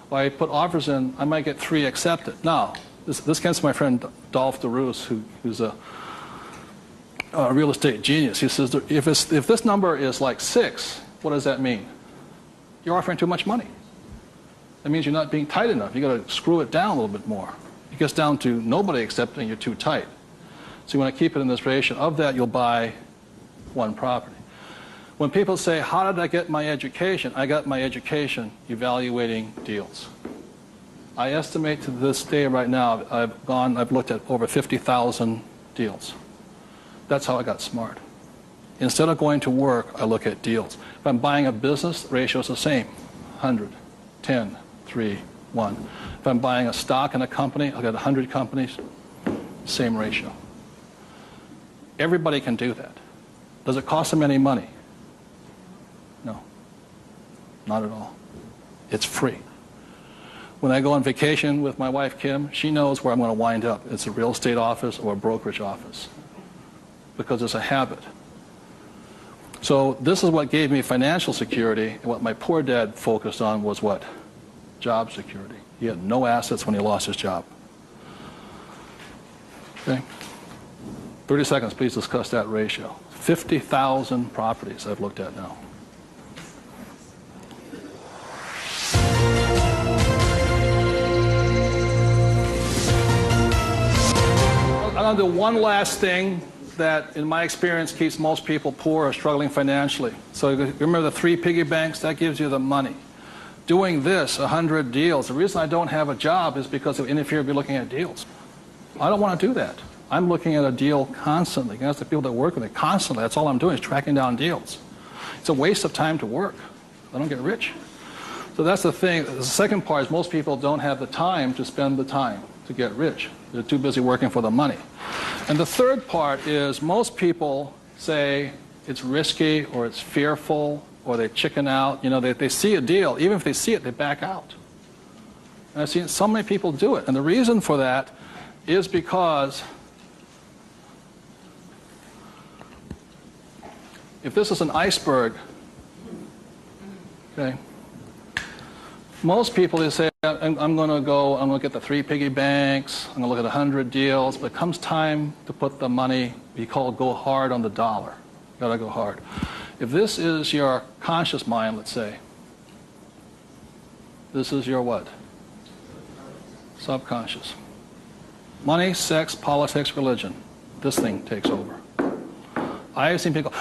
or I put offers in, I might get 3 accepted. Now, this comes from my friend Dolph DeRoos, who's a real estate genius. He says, if this number is like 6, what does that mean? You're offering too much money. That means you're not being tight enough. You've got to screw it down a little bit more. It gets down to nobody accepting you're too tight. So you want to keep it in this ratio. Of that, you'll buy one property. When people say, how did I get my education? I got my education evaluating deals. I estimate to this day right now, I've looked at over 50,000 deals. That's how I got smart. Instead of going to work, I look at deals. If I'm buying a business, the ratio is the same. 100, 10, 3, 1. If I'm buying a stock in a company, I've got 100 companies, same ratio. Everybody can do that. Does it cost them any money? No, not at all. It's free. When I go on vacation with my wife, Kim, she knows where I'm going to wind up. It's a real estate office or a brokerage office because it's a habit. So this is what gave me financial security, and what my poor dad focused on was what? Job security. He had no assets when he lost his job. Okay? 30 seconds, please discuss that ratio. 50,000 properties I've looked at now. I'm going to do one last thing that, in my experience, keeps most people poor or struggling financially. So remember the 3 piggy banks? That gives you the money. Doing this, 100 deals. The reason I don't have a job is because it would interfere with me looking at deals. I don't want to do that. I'm looking at a deal constantly. That's the people that work with it constantly. That's all I'm doing is tracking down deals. It's a waste of time to work. I don't get rich. So that's the thing. The second part is most people don't have the time to spend the time to get rich. They're too busy working for the money. And the third part is most people say it's risky or it's fearful or they chicken out. You know, they see a deal. Even if they see it, they back out. And I've seen so many people do it. And the reason for that is because if this is an iceberg, okay, most people, they say, I'm going to get the 3 piggy banks, I'm going to look at 100 deals, but it comes time to put the money, we call go hard on the dollar. Got to go hard. If this is your conscious mind, let's say, this is your what? Subconscious. Money, sex, politics, religion. This thing takes over. I have seen people go,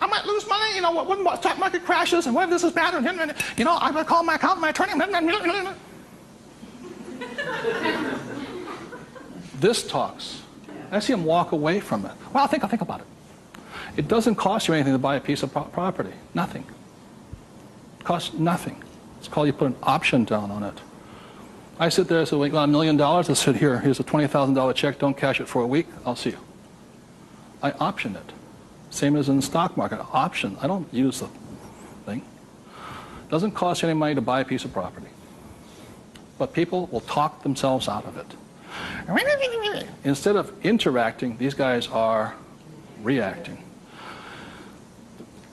I might lose money, when the stock market crashes, and what if this is bad, and I'm going to call my accountant, my attorney. This talks. I see them walk away from it. Well, I'll think about it. It doesn't cost you anything to buy a piece of property. Nothing. It costs nothing. It's called you put an option down on it. I sit there and say, well, you want $1 million? I said, here's a $20,000 check. Don't cash it for a week. I'll see you. I option it. Same as in the stock market. Option. I don't use the thing. It doesn't cost you any money to buy a piece of property. But people will talk themselves out of it. Instead of interacting, these guys are reacting.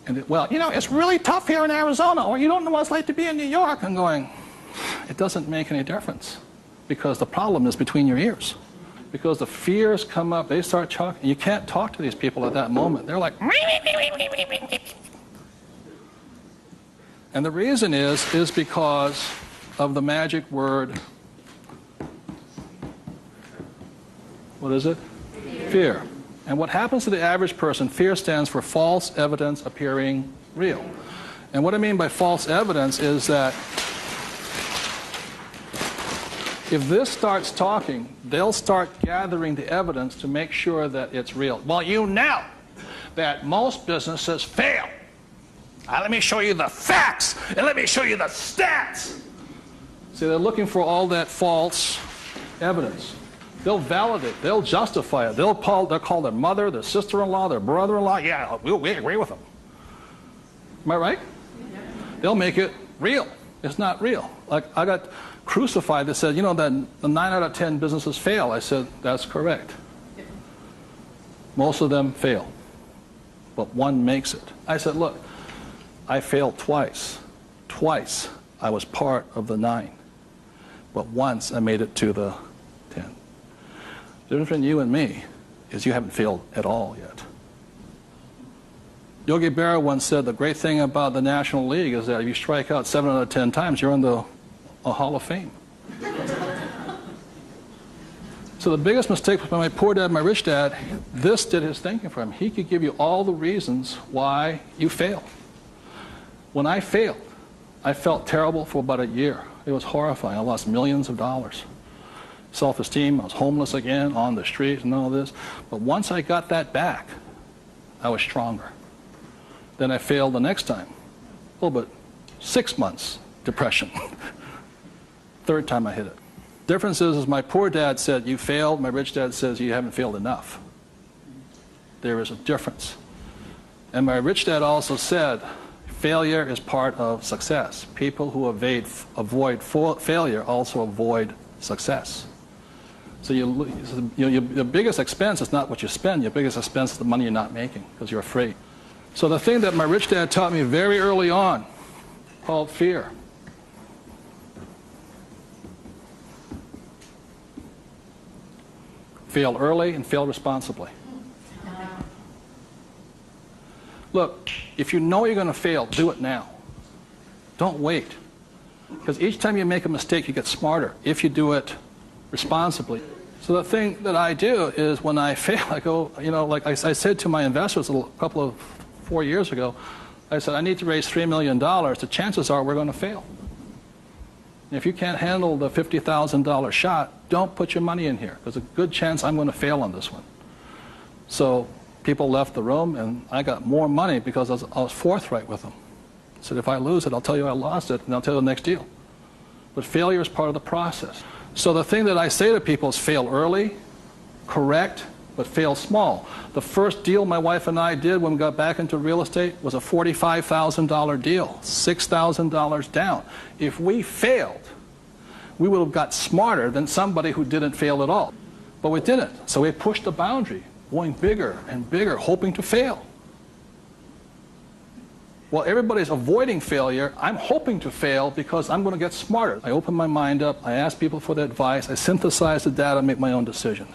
And it's really tough here in Arizona, or you don't know what it's like to be in New York. I'm going, it doesn't make any difference, because the problem is between your ears. Because the fears come up, they start talking. You can't talk to these people at that moment. They're like, and the reason is because of the magic word. What is it? Fear. And what happens to the average person, fear stands for false evidence appearing real. And what I mean by false evidence is that if this starts talking, they'll start gathering the evidence to make sure that it's real. Well, you know that most businesses fail. Let me show you the facts, and let me show you the stats. See, they're looking for all that false evidence. They'll validate, they'll justify it. They'll call their mother, their sister-in-law, their brother-in-law. Yeah, we agree with them. Am I right? Yeah. They'll make it real. It's not real. Like, I got crucified that said, that the 9 out of 10 businesses fail. I said, that's correct. Yeah. Most of them fail, but one makes it. I said, look, I failed twice. Twice I was part of the 9, but once I made it to the 10. The difference between you and me is you haven't failed at all yet. Yogi Berra once said the great thing about the National League is that if you strike out 7 out of 10 times, you're in the Hall of Fame. So the biggest mistake was by my poor dad, my rich dad. This did his thinking for him. He could give you all the reasons why you failed. When I failed, I felt terrible for about a year. It was horrifying. I lost millions of dollars. Self-esteem, I was homeless again, on the street and all this. But once I got that back, I was stronger. Then I failed the next time. A little bit, 6 months, depression. Third time I hit it. Difference is my poor dad said, you failed. My rich dad says, you haven't failed enough. There is a difference. And my rich dad also said, failure is part of success. People who avoid failure also avoid success. So your biggest expense is not what you spend. Your biggest expense is the money you're not making because you're afraid. So the thing that my rich dad taught me very early on, called fear. Fail early and fail responsibly. Look, if you know you're going to fail, do it now. Don't wait. Because each time you make a mistake, you get smarter if you do it responsibly. So the thing that I do is when I fail, I go, like I said to my investors a couple of 4 years ago, I said, I need to raise $3 million. The chances are we're going to fail. And if you can't handle the $50,000 shot, don't put your money in here. There's a good chance I'm going to fail on this one. So people left the room, and I got more money because I was forthright with them. I said, if I lose it, I'll tell you I lost it, and I'll tell you the next deal. But failure is part of the process. So the thing that I say to people is fail early, correct, but fail small. The first deal my wife and I did when we got back into real estate was a $45,000 deal, $6,000 down. If we failed, we would have got smarter than somebody who didn't fail at all. But we didn't. So we pushed the boundary, going bigger and bigger, hoping to fail. Well, everybody's avoiding failure. I'm hoping to fail because I'm going to get smarter. I open my mind up. I ask people for their advice. I synthesize the data, make my own decision.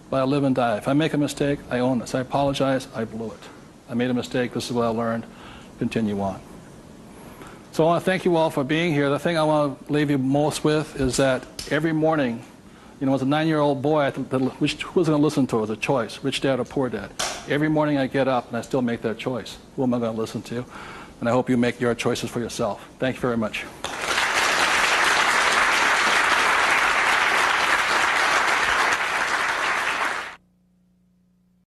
But I live and die. If I make a mistake, I own it. So I apologize. I blew it. I made a mistake. This is what I learned. Continue on. So I want to thank you all for being here. The thing I want to leave you most with is that every morning, you know, as a 9-year-old boy, who was going to listen to? It was a choice, rich dad or poor dad. Every morning I get up and I still make that choice. Who am I going to listen to? And I hope you make your choices for yourself. Thank you very much.